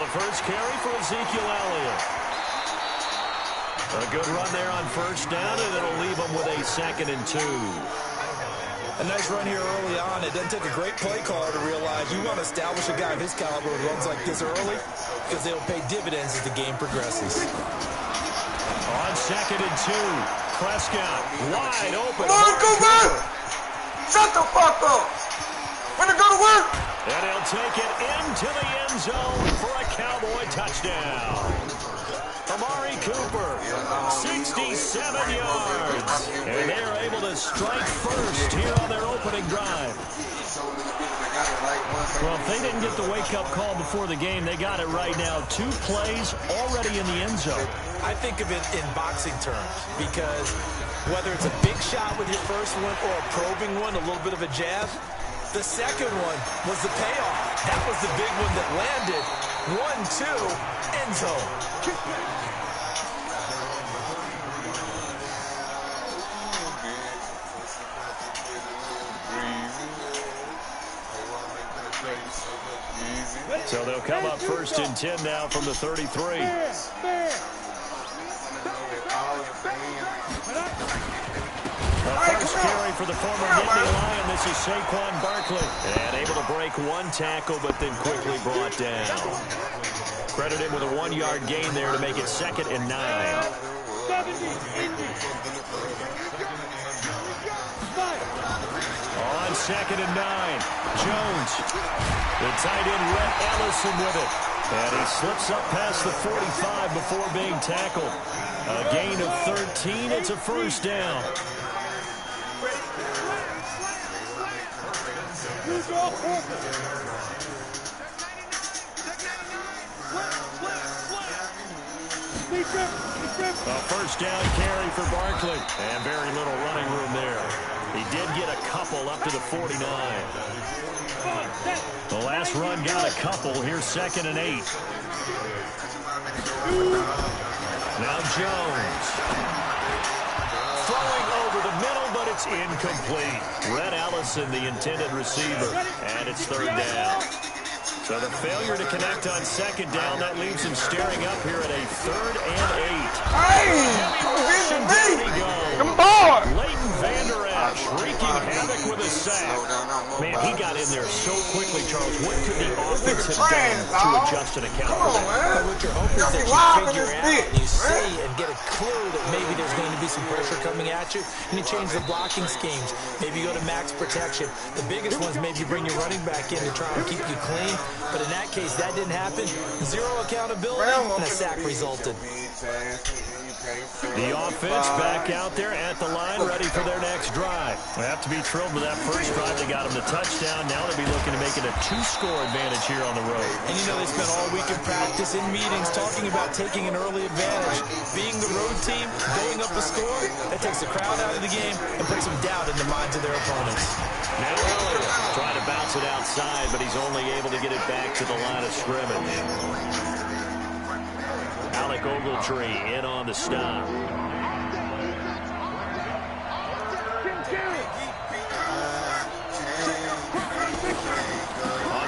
first carry for Ezekiel Elliott. A good run there on first down, and it'll leave them with a 2nd and 2. A nice run here early on. It doesn't take a great play caller to realize you want to establish a guy of his caliber who runs like this early because they'll pay dividends as the game progresses. On 2nd and 2, Prescott wide open. Come on, go back! Shut the fuck up! Wanna go to work? And he'll take it into the end zone for a Cowboy touchdown. Amari Cooper, 67 yards. And they are able to strike first here on their opening drive. Well, if they didn't get the wake-up call before the game, they got it right now. 2 plays already in the end zone. I think of it in boxing terms because whether it's a big shot with your first one or a probing one, a little bit of a jab, the second one was the payoff. That was the big one that landed. 1-2, end zone. So they'll come up 1st and 10 now from the 33. First carry for the former Nittany Lion. This is Saquon Barkley. And able to break 1 tackle, but then quickly brought down. Credit him with a 1-yard gain there to make it 2nd and 9. On 2nd and 9, Jones. The tight end, Rhett Ellison with it. And he slips up past the 45 before being tackled. A gain of 13. It's a first down. A first down carry for Barkley. And very little running room there. He did get a couple up to the 49. The last run got a couple. Here's 2nd and 8. Now Jones. Throwing over the middle, but it's incomplete. Rhett Ellison, the intended receiver, and it's 3rd down. So the failure to connect on 2nd down, that leaves him staring up here at a 3rd and 8. Hey! Come on! Leighton Vander Esch wreaking havoc with a sack. Man, he got in there so quickly, Charles. What could the offense have done to adjust an account for that? What you're hoping is that you figure out and you see and get a clue that maybe there's going to be some pressure coming at you, and you change the blocking schemes. Maybe you go to max protection. The biggest ones, maybe you bring your running back in to try and keep you clean. But in that case, that didn't happen. 0 accountability, and a sack resulted. The offense back out there at the line, ready for their next drive. They have to be thrilled with that first drive. They got them the touchdown. Now they'll be looking to make it a 2-score advantage here on the road. And you know they spent all week in practice, in meetings, talking about taking an early advantage. Being the road team, going up a score, that takes the crowd out of the game and puts some doubt in the minds of their opponents. Now Elliott trying to bounce it outside, but he's only able to get it back to the line of scrimmage. Alec Ogletree in on the stop. On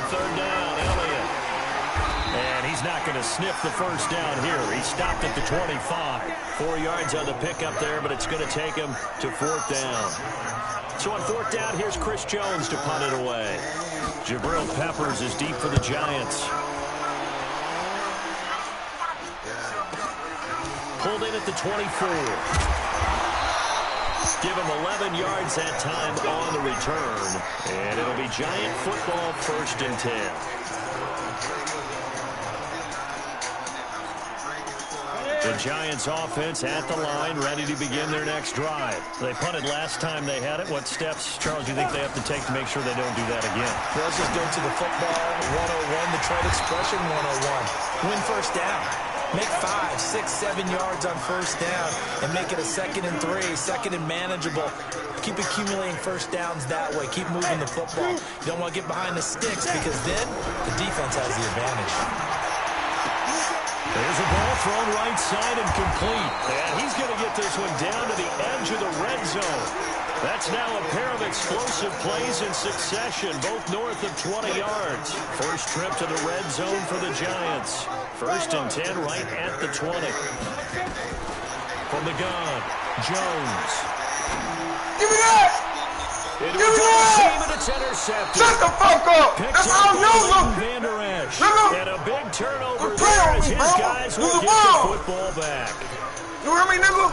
3rd down, Elliott. And he's not going to sniff the first down here. He stopped at the 25. 4 yards on the pickup there, but it's going to take him to 4th down. So on 4th down, here's Chris Jones to punt it away. Jabril Peppers is deep for the Giants. Pulled in at the 24. Give him 11 yards that time on the return. And it'll be Giant football, 1st and 10. The Giants offense at the line, ready to begin their next drive. They punted last time they had it. What steps, Charles, do you think they have to take to make sure they don't do that again? Well, let's just go to the football 101, the trade expression 101. Win first down. Make 5, 6, 7 yards on first down and make it a 2nd and 3, 2nd and manageable. Keep accumulating first downs that way. Keep moving the football. You don't want to get behind the sticks because then the defense has the advantage. There's a ball thrown right side and complete. And he's going to get this one down to the edge of the red zone. That's now a pair of explosive plays in succession, both north of 20 yards. First trip to the red zone for the Giants. 1st and 10 right at the 20. From the gun, Jones. Give me that! Give me that! And it's intercepted. Shut the fuck up! That's all you look! Van Der Esch. Look. And a big turnover Play there on as me, his bro. guys will Use the get the ball. football back. You hear me, nigga?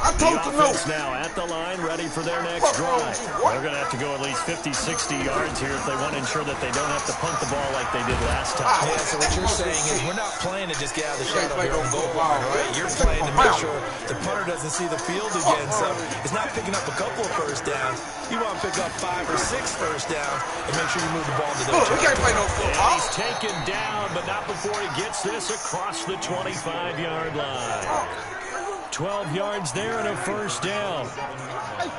I told The you no. offense now at the line, ready for their next drive. They're going to have to go at least 50, 60 yards here if they want to ensure that they don't have to punt the ball like they did last time. Yeah, so what you're saying is we're not playing to just get out of the shadow here and goal line, right? You're playing to make sure the punter doesn't see the field again. So it's not picking up a couple of first downs. You want to pick up 5 or 6 first downs and make sure you move the ball into their Look, we can't play no football. He's taken down, but not before he gets this across the 25-yard line. 12 yards there and a first down.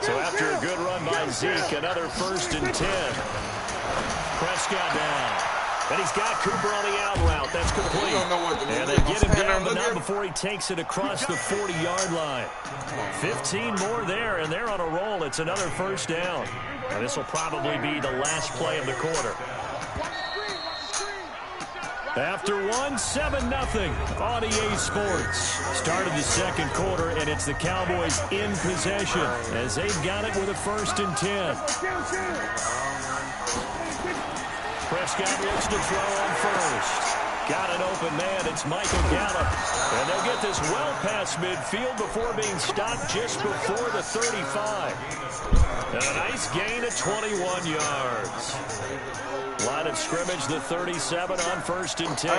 So after a good run by Zeke, another 1st and 10. Prescott down. And he's got Cooper on the out route. That's complete. And they get him down, but not before he takes it across the 40-yard line. 15 more there, and they're on a roll. It's another first down. And this will probably be the last play of the quarter. After 7-0 on EA Sports. Start of the second quarter, and it's the Cowboys in possession as they've got it with a 1st and 10. Prescott looks to throw on first. Got an open man. It's Michael Gallup. And they'll get this well past midfield before being stopped just before the 35. And a nice gain of 21 yards. Line of scrimmage, the 37 on 1st and 10.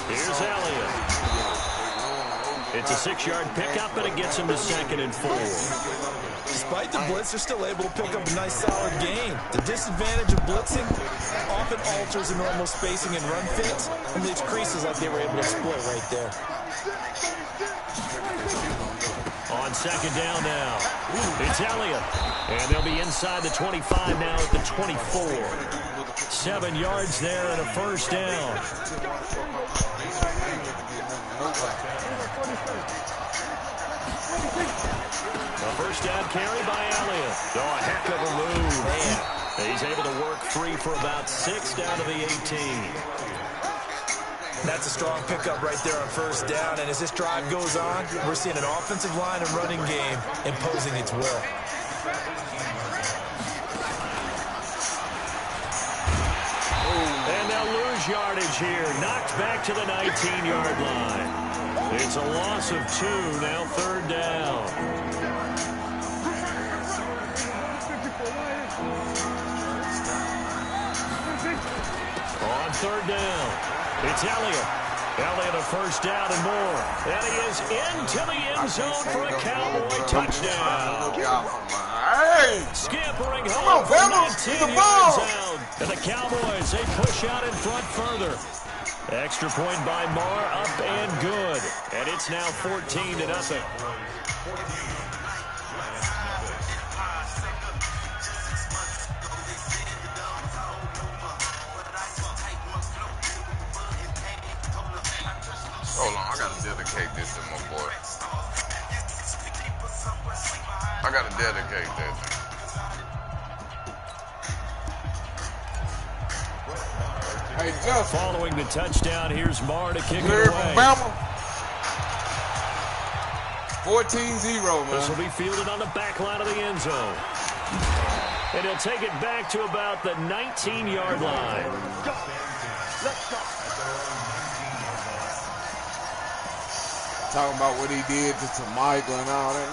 Here's Elliott. It's a 6-yard pickup, and it gets him to 2nd and 4. Despite the blitz, they're still able to pick up a nice, solid gain. The disadvantage of blitzing often alters the normal spacing and run fits and leaves creases like they were able to exploit right there. On 2nd down now, it's Elliott. And they'll be inside the 25 now at the 24. 7 yards there and a first down. A first down carry by Elliott. Oh, a heck of a move. Man. He's able to work free for about 6 down to the 18. That's a strong pickup right there on first down. And as this drive goes on, we're seeing an offensive line and running game imposing its will. And they'll lose yardage here. Knocked back to the 19-yard line. It's a loss of 2, now 3rd down. On 3rd down, it's Elliott. Elliott a first down and more. And he is into the end zone for a Cowboy touchdown. Scampering home from 19 yards out. And the Cowboys, they push out in front further. Extra point by Marr, up and good. And it's now 14-0. Hold on, I gotta dedicate this to my boy. I gotta dedicate that. Hey, Justin. Following the touchdown, here's Marr to kick it Clear away. from Bama. 14-0, man. This will be fielded on the back line of the end zone. And he'll take it back to about the 19-yard line. Let's go. Talking about what he did to Michael and all that.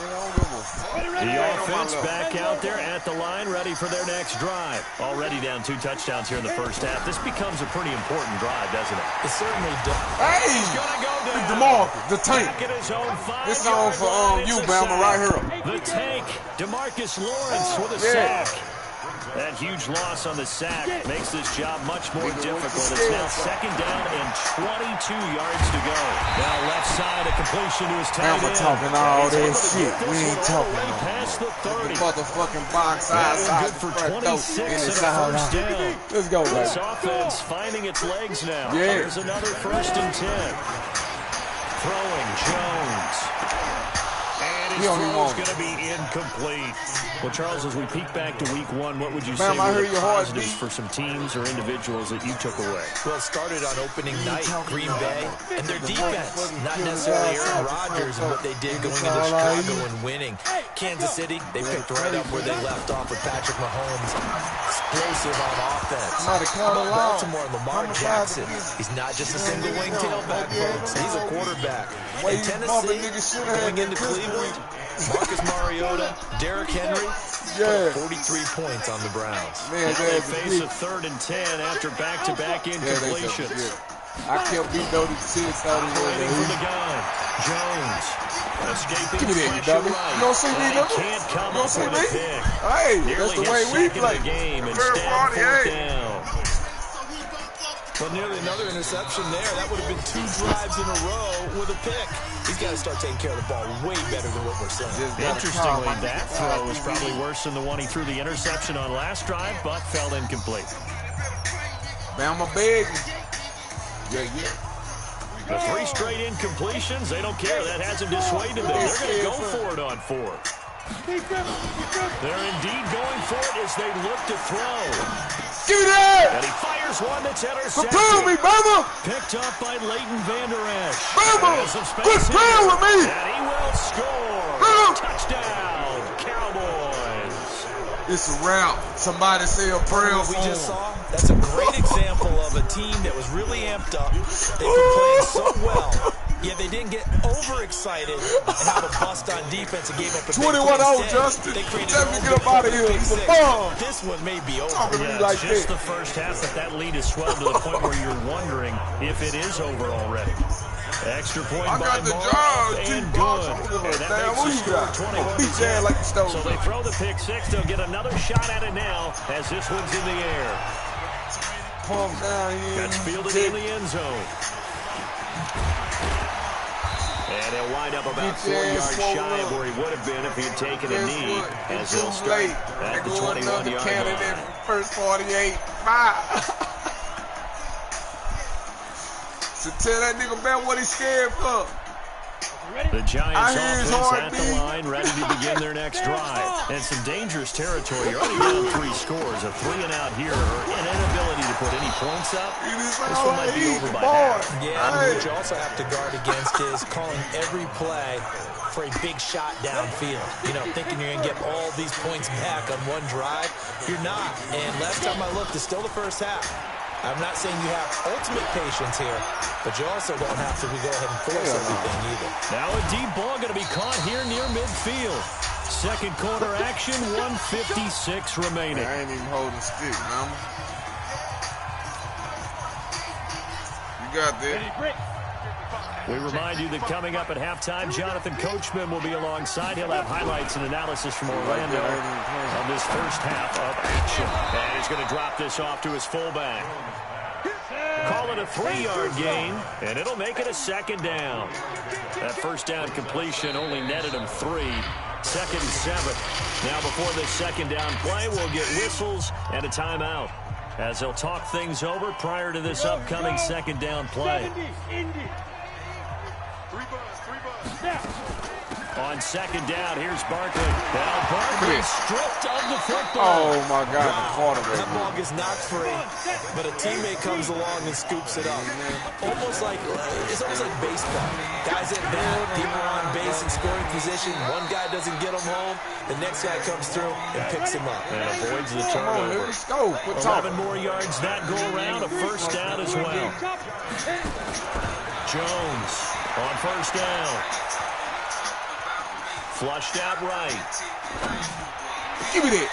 The offense back out there at the line, ready for their next drive. Already down 2 touchdowns here in the first half. This becomes a pretty important drive, doesn't it? It certainly does. Hey! He's gonna go down. DeMarcus, the tank. This song for you, Bama, right here. The tank, DeMarcus Lawrence with a sack. That huge loss on the sack makes this job much more difficult. It's now 2nd down and 22 yards to go. Now left side, a completion to his tight end. We're talking all this shit. We ain't talking past the 30. Motherfucking box outside. Good for 26 and a first down. Let's go, baby. This offense finding its legs now. Yeah. There's another 1st and 10. Throwing Jones. his throw is going to be incomplete. Well, Charles, as we peek back to week 1, what would you say were the positives for some teams or individuals that you took away? Well, it started on opening night, Green Bay, and their defense. Not necessarily Aaron Rodgers and what they did going into Chicago and winning. Kansas City, they picked right up where they left off with Patrick Mahomes. Explosive on offense. Baltimore, Lamar Jackson. He's not just a single wing tailback, folks. He's a quarterback. In Tennessee, going into Cleveland, Marcus Mariota, Derrick Henry, 43 points on the Browns. Man, now they face a 3rd and 10 after back-to-back incompletions. I can't beat those 6 out of waiting for the gun. Jones escaping give me that, pressure you right. You don't see me, He can't come up with a pick. Hey, nearly that's the way we play. The game instead 4th down. But nearly another interception there. That would have been 2 drives in a row with a pick. He's got to start taking care of the ball way better than what we're saying. Interestingly, that throw was probably worse than the one he threw the interception on last drive, but fell incomplete. Bama big. The 3 straight incompletions, they don't care. That hasn't dissuaded them. They're going to go for it on 4th. They're indeed going for it as they look to throw. Give me that! And he fires one that's intercepted. Prepare me, Bama! Picked up by Leighton Vander Esch. Bama! Quit playing with me! And he will score. Touchdown, Cowboys. It's a wrap. Somebody say a prayer for we just saw. That's a great example of a team that was really amped up. They've been playing so well. Yeah, they didn't get overexcited and have a bust on defense and gave up a 21-0, Justin. They created Tell me to get up out of here. It's a bomb. This one may be over. Yeah, like just the first half, but that lead is swelled to the point where you're wondering if it is over already. Extra point by Mark, and good. And that makes the score 21-10. So they throw the pick 6. They'll get another shot at it now as this one's in the air. That's fielded in the end zone. And he'll wind up about 4 yards shy of where he would have been if he had taken a knee, as he'll start at the 21-yard line. First 48, 5. So tell that nigga man what he's scared for. The Giants offense at the line, ready to begin their next drive. And some dangerous territory. You're already down 3 scores. A 3-and-out here, or an inability to put any points up. This one might be over by half. Yeah, what you also have to guard against is calling every play for a big shot downfield. You know, thinking you're going to get all these points back on one drive. You're not. And last time I looked, it's still the first half. I'm not saying you have ultimate patience here, but you also don't have to go ahead and force everything either. Now a deep ball going to be caught here near midfield. Second quarter action, 1:56 remaining. I ain't even holding stick, mama. You got that. We remind you that coming up at halftime, Jonathan Coachman will be alongside. He'll have highlights and analysis from Orlando on this first half of action. And he's going to drop this off to his fullback. Call it a 3-yard gain, and it'll make it a 2nd down. That first down completion only netted him 3. 2nd and 7. Now before this 2nd down play, we'll get whistles and a timeout, as they'll talk things over prior to this upcoming 2nd down play. On 2nd down, here's Barkley. Now Barkley stripped of the football. Oh, my God, the quarterback. That ball gets knocked free, but a teammate comes along and scoops it up. It's almost like baseball. Guys at bat, people are on base in scoring position. One guy doesn't get him home. The next guy comes through and picks him up. And avoids the turnover. Let's go. 11 more yards that go around. A first down as well. Jones on first down. Flushed out right. Give me that.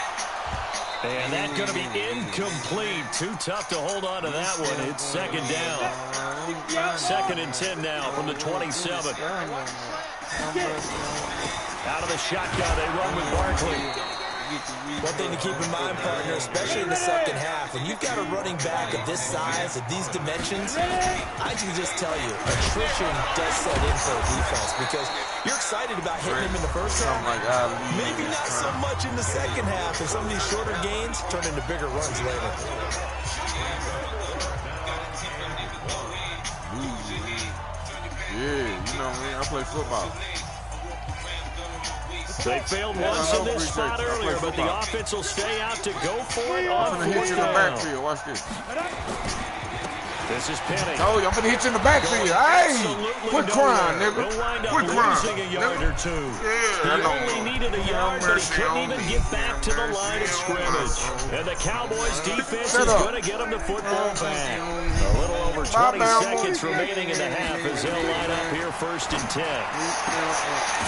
And that's going to be incomplete. Too tough to hold on to that one. It's 2nd down. 2nd and 10 now from the 27. Out of the shotgun, they run with Barkley. One thing to keep in mind, partner, especially in the second half, when you've got a running back of this size, of these dimensions, I can just tell you, attrition does set in for a defense because you're excited about hitting him in the first half. Maybe not so much in the second half, and some of these shorter gains turn into bigger runs later. Yeah, you know me, I play football. They failed once in this spot earlier, but the offense will stay out to go for it on I'm gonna hit you in the backfield. Watch this. This is Penny. Oh, I'm gonna hit you in the backfield. Hey, quit crying, nigga. Quit crying. Losing a yard or two. Yeah, he only needed a yard, but he couldn't even get back to the line of scrimmage. And the Cowboys defense is going to get him the football back. A little over 20 seconds remaining in the half as they'll line up here 1st and 10.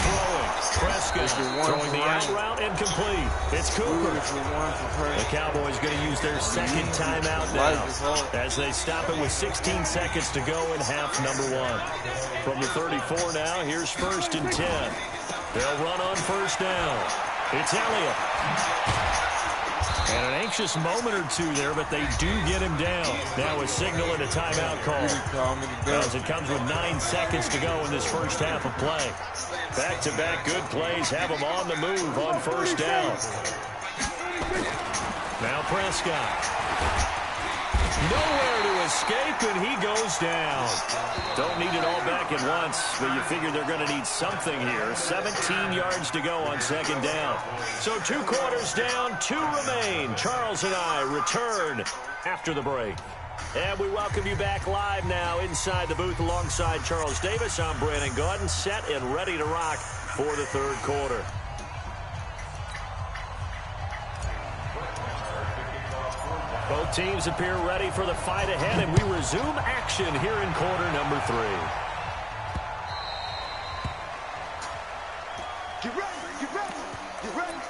Throwing. Prescott throwing the out route incomplete. It's Cooper. The Cowboys going to use their second timeout now as they stop it with 16 seconds to go in half number 1. From the 34 now, here's 1st and 10. They'll run on 1st down. It's Elliott. And an anxious moment or two there, but they do get him down. Now a signal and a timeout call. As it comes with 9 seconds to go in this first half of play. Back-to-back good plays have them on the move on 1st down. Now Prescott. Nowhere to escape, and he goes down. Don't need it all back at once, but you figure they're going to need something here. 17 yards to go on 2nd down. So 2 quarters down, 2 remain. Charles and I return after the break. And we welcome you back live now inside the booth alongside Charles Davis. I'm Brandon Gaudin, set and ready to rock for the 3rd quarter. Both teams appear ready for the fight ahead, and we resume action here in quarter number 3. Get ready, get ready, get ready.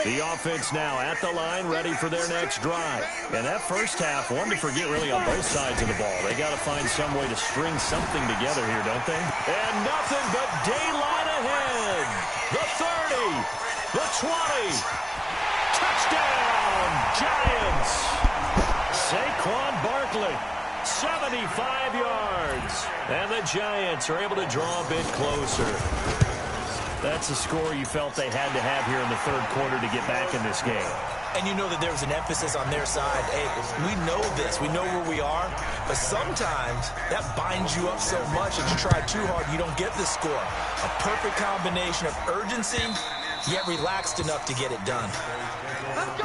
The offense now at the line, ready for their next drive. And that first half, one to forget really on both sides of the ball. They got to find some way to string something together here, don't they? And nothing but daylight ahead. The 30, the 20. Touchdown, Giants. Saquon Barkley, 75 yards. And the Giants are able to draw a bit closer. That's a score you felt they had to have here in the 3rd quarter to get back in this game. And you know that there was an emphasis on their side. Hey, we know this. We know where we are. But sometimes that binds you up so much that you try too hard, you don't get the score. A perfect combination of urgency, yet relaxed enough to get it done. Let's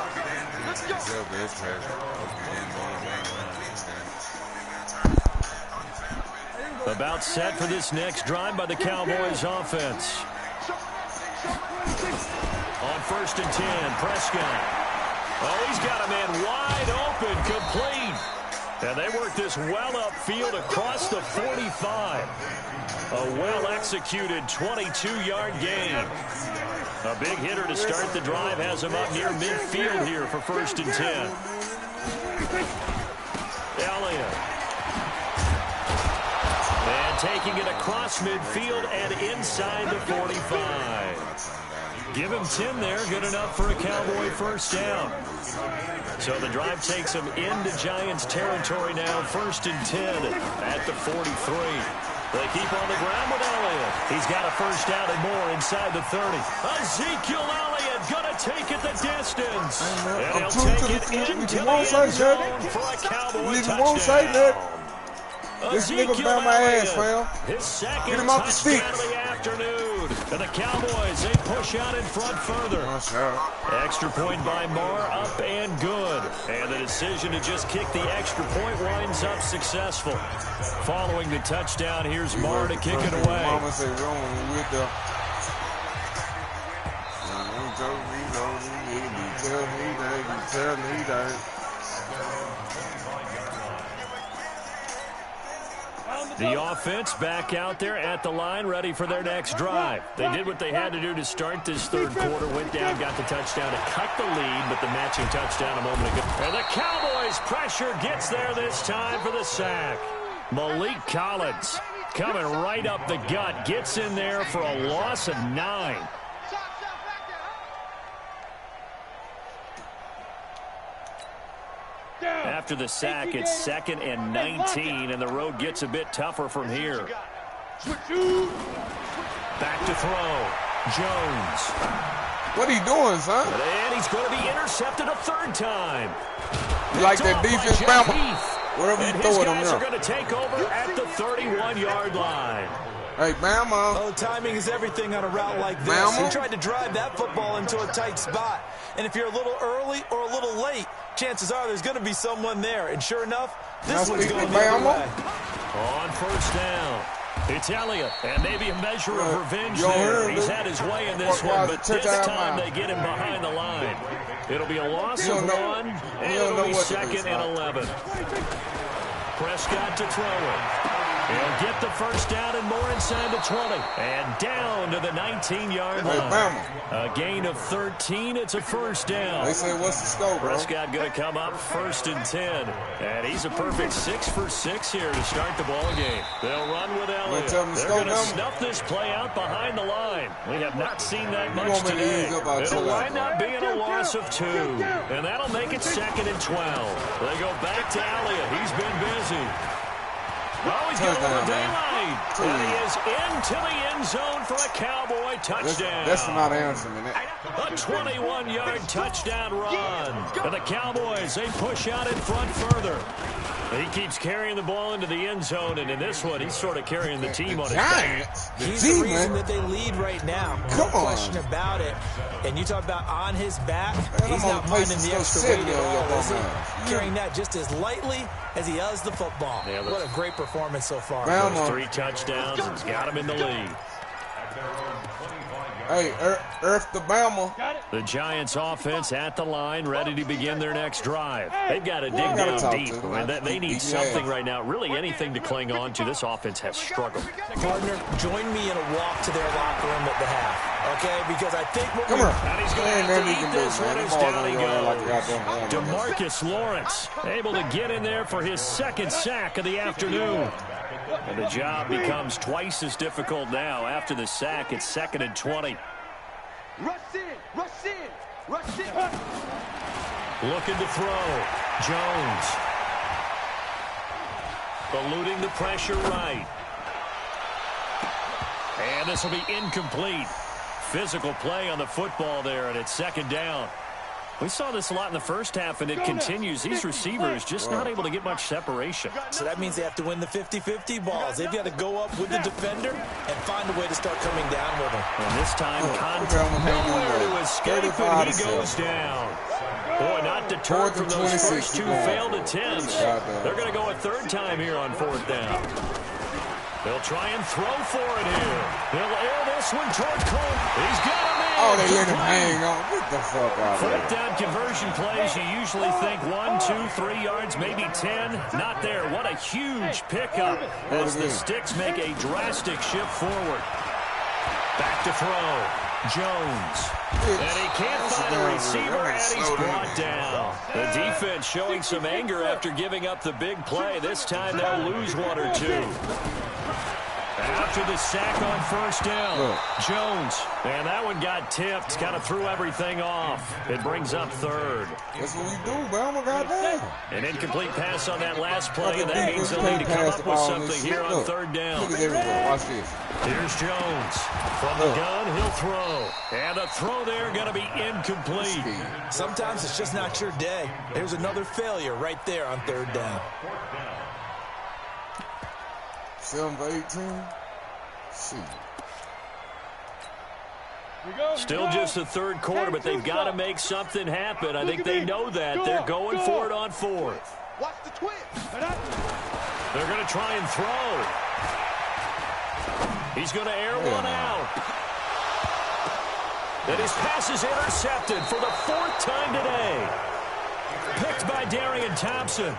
go. Let's go. About set for this next drive by the Cowboys offense. On 1st and 10, Prescott. Oh, he's got a man wide open, complete. And they work this well upfield across the 45. A well-executed 22-yard gain. A big hitter to start the drive has him up near midfield here for 1st and 10. Elliott. And taking it across midfield and inside the 45. Give him 10 there, good enough for a Cowboy 1st down. So the drive takes him into Giants territory now, 1st and 10 at the 43. They keep on the ground with Elliott. He's got a 1st down and more inside the 30. Ezekiel Elliott gonna take it the distance. And he'll take it into the end zone for a Cowboy touchdown. This nigga found my ass, fam. His second Get him off the sticks. touchdown of the afternoon. And the Cowboys, they push out in front further. Extra point by Marr, up and good. And the decision to just kick the extra point winds up successful. Following the touchdown, here's Marr to kick it away. Mama say wrong with the... Tell me that. The offense back out there at the line, ready for their next drive. They did what they had to do to start this 3rd quarter, went down, got the touchdown to cut the lead, but the matching touchdown a moment ago. And the Cowboys' pressure gets there this time for the sack. Malik Collins coming right up the gut, gets in there for a loss of 9. After the sack, it's 2nd and 19, and the road gets a bit tougher from here. Back to throw. Jones. What are you doing, son? And he's going to be intercepted a 3rd time. You like that defense, Bama? Wherever you And throw his it, guys I'm are going to take over at the 31-yard line. Hey, Bama. Oh, timing is everything on a route like this. Bama. He tried to drive that football into a tight spot. And if you're a little early or a little late, chances are there's going to be someone there. And sure enough, this one's going the other way. On first down, it's Elliott, and maybe a measure of revenge Yo, there. here, He's had his way in this one, but this time they get him behind the line. It'll be a loss of 1, and it'll be 2nd and 11. Prescott to throw it. He'll get the first down and more inside the 20. And down to the 19-yard line. A gain of 13. It's a first down. They say, what's the scope, bro? Prescott going to come up 1st and 10. And he's a perfect 6 for 6 here to start the ball game. They'll run with Elliott. They're going to snuff this play out behind the line. We have not seen that much today. It'll wind up being a loss of 2. And that'll make it 2nd and 12. They go back to Elliott. He's been busy. Oh, he's got over daylight. And he is into the end zone for a Cowboy touchdown. That's not answering it. A 21-yard touchdown run. And the Cowboys, they push out in front further. He keeps carrying the ball into the end zone, and in this one, he's sort of carrying the team on his back. He's the reason that they lead right now. No question about it. And you talk about on his back, he's not minding the extra weight at all, is he? Carrying that just as lightly as he does the football. Yeah, what a great performance so far. Those 3 touchdowns, it's got him in the lead. Hey, Earth the Bama. The Giants offense at the line, ready to begin their next drive. They've got to dig down deep. They need something right now, really anything to cling on to. This offense has struggled. Partner, join me in a walk to their locker room at the half, okay? Because I think what and he's going to have to eat this one as down he goes. DeMarcus Lawrence able to get in there for his 2nd sack of the afternoon. And the job becomes twice as difficult now. After the sack, it's 2nd and 20. Rush in, rush in, rush in. Looking to throw. Jones. Eluding the pressure right. And this will be incomplete. Physical play on the football there, and it's 2nd down. We saw this a lot in the first half, and it continues. These receivers just not able to get much separation. So that means they have to win the 50-50 balls. They've got to go up with the defender and find a way to start coming down with him. And this time, contact nowhere to escape, and he goes down. Boy, not deterred from those first 2 failed attempts. They're going to go a 3rd time here on 4th down. They'll try and throw for it here. They'll air this one toward Cole. He's got him in. Oh, they let him hang on. Get the fuck out of there. 4th down conversion plays, you usually think 1, 2, 3 yards, maybe 10. Not there. What a huge pickup as the Sticks make a drastic shift forward. Back to throw. Jones. And he can't find a receiver, and he's brought down. The defense showing some anger after giving up the big play. This time they'll lose 1 or 2. After the sack on 1st down, Jones. And that one got tipped, kind of threw everything off. It brings up 3rd. That's what we do, Bama. Goddamn. An incomplete pass on that last play, and that means they'll need to come up with something here on 3rd down. Look at everything. Watch this. Here's Jones. From the gun, he'll throw. And a throw there going to be incomplete. Sometimes it's just not your day. There's another failure right there on 3rd down. 7 for 18. See. Still just the 3rd quarter, but they've got to make something happen. I think they know that. They're going for it on 4th. Watch the twist. They're going to try and throw. He's going to air one out. And his pass is intercepted for the 4th time today. Picked by Darian Thompson.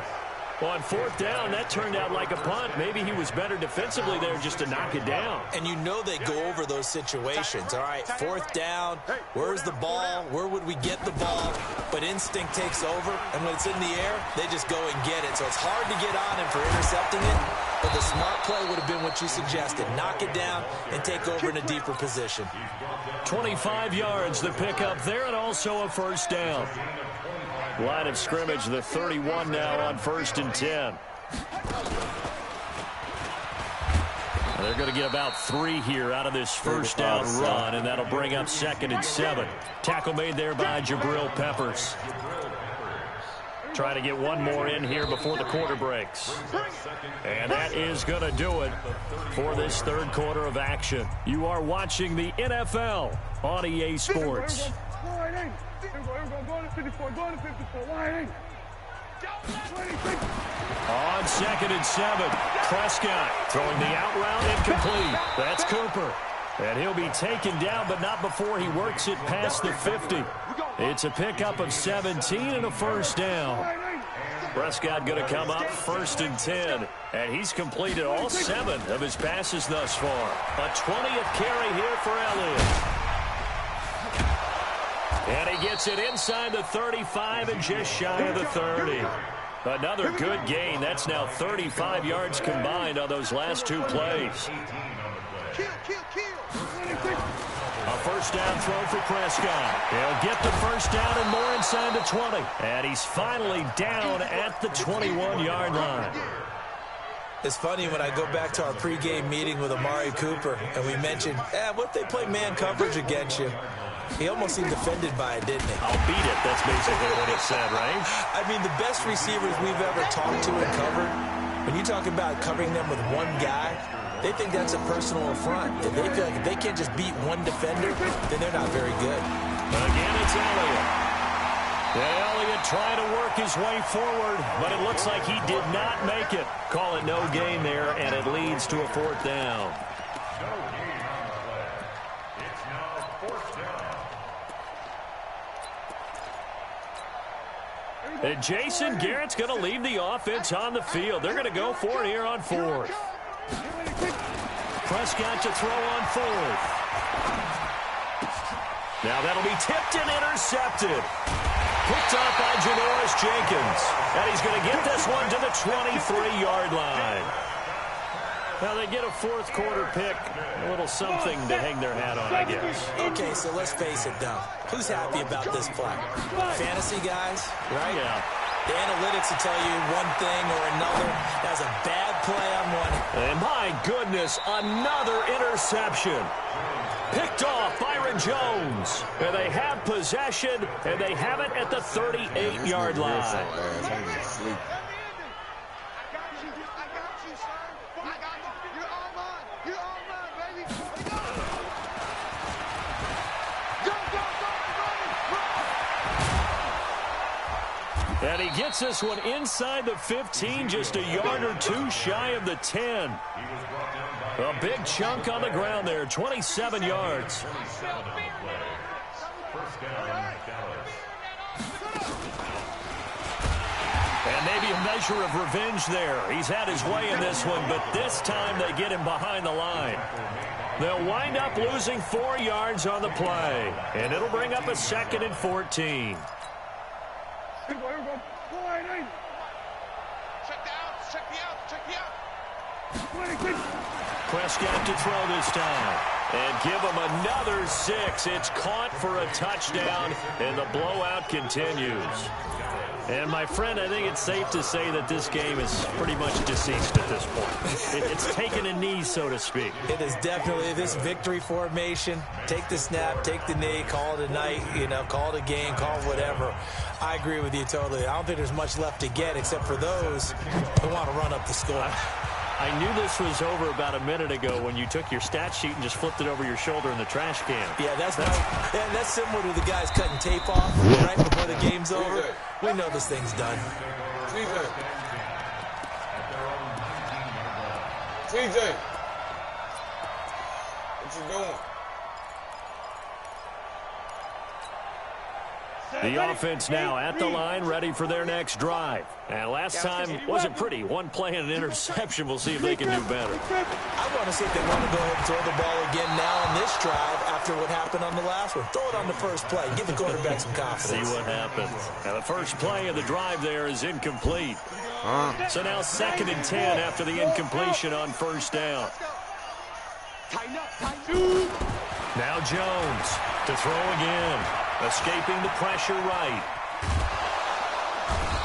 On 4th down, that turned out like a punt. Maybe he was better defensively there just to knock it down. And you know they go over those situations. All right, 4th down, where's the ball? Where would we get the ball? But instinct takes over, and when it's in the air, they just go and get it. So it's hard to get on him for intercepting it, but the smart play would have been what you suggested. Knock it down and take over in a deeper position. 25 yards the pickup there, and also a 1st down. Line of scrimmage, the 31 now on 1st and 10. They're going to get about 3 here out of this 1st down run, and that'll bring up 2nd and 7. Tackle made there by Jabril Peppers. Try to get one more in here before the quarter breaks. And that is going to do it for this third quarter of action. You are watching the NFL on EA Sports. On 2nd and 7, Prescott throwing the out route incomplete. That's Cooper. And he'll be taken down, but not before he works it past the 50. It's a pickup of 17 and a first down. Prescott going to come up 1st and 10. And he's completed all 7 of his passes thus far. A 20th carry here for Elliott. And he gets it inside the 35 and just shy of the 30. Another good gain. That's now 35 yards combined on those last 2 plays. A first down throw for Prescott. He'll get the first down and more inside the 20. And he's finally down at the 21-yard line. It's funny when I go back to our pregame meeting with Amari Cooper, and we mentioned, what if they play man coverage against you? He almost seemed offended by it, didn't he? I'll beat it. That's basically what he said, right? I mean, the best receivers we've ever talked to and covered, when you talk about covering them with one guy, they think that's a personal affront. If they feel like if they can't just beat one defender, then they're not very good. Again, it's Elliott. Elliott trying to work his way forward, but it looks like he did not make it. Call it no gain there, and it leads to a 4th down. And Jason Garrett's going to leave the offense on the field. They're going to go for it here on 4th. Prescott to throw on 4th. Now that'll be tipped and intercepted. Picked off by Janoris Jenkins. And he's going to get this one to the 23-yard line. Now they get a 4th quarter pick. A little something to hang their hat on, I guess. Okay, so let's face it, though. Who's happy about this play? Fantasy guys, right? Yeah. The analytics will tell you one thing or another. That's a bad play on one. And my goodness, another interception. Picked off Byron Jones. And they have possession, and they have it at the 38-yard line. And he gets this one inside the 15, just a yard or 2 shy of the 10. A big chunk on the ground there, 27 yards. And maybe a measure of revenge there. He's had his way in this one, but this time they get him behind the line. They'll wind up losing 4 yards on the play. And it'll bring up a 2nd and 14. Prescott to throw this time. And give him another 6. It's caught for a touchdown, and the blowout continues. And, my friend, I think it's safe to say that this game is pretty much deceased at this point. It's taken a knee, so to speak. It is definitely this victory formation. Take the snap, take the knee, call it a night, call it a game, call it whatever. I agree with you totally. I don't think there's much left to get except for those who want to run up the score. I knew this was over about a minute ago when you took your stat sheet and just flipped it over your shoulder in the trash can. Yeah, that's similar to the guys cutting tape off right before the game's over. We know this thing's done. TJ, what you doing? The offense now at the line, ready for their next drive. And last time wasn't pretty. One play and an interception. We'll see if they can do better. I want to see if they want to go ahead and throw the ball again now on this drive after what happened on the last one. Throw it on the first play. Give the quarterback some confidence. See what happens. Now the first play of the drive there is incomplete. So now 2nd and 10 after the incompletion on first down. Now Jones to throw again. Escaping the pressure right.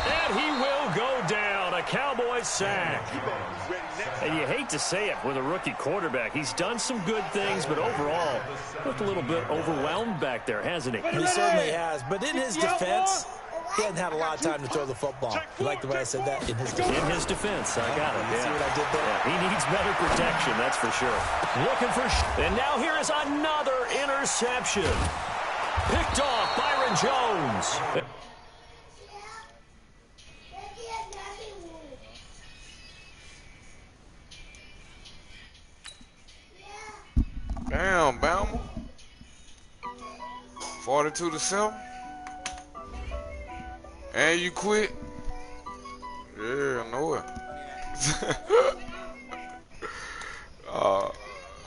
And he will go down. A Cowboys sack. And you hate to say it with a rookie quarterback. He's done some good things, but overall, looked a little bit overwhelmed back there, hasn't he? He certainly has. But in his defense, He hadn't had a lot of time to throw the football. You like the way I said that? In his defense, I got it. You see what I did there? Yeah, he needs better protection, that's for sure. Looking for... And now here is another interception. Picked off Byron Jones. Damn, Bama. 42-7. And you quit? Yeah, I know it.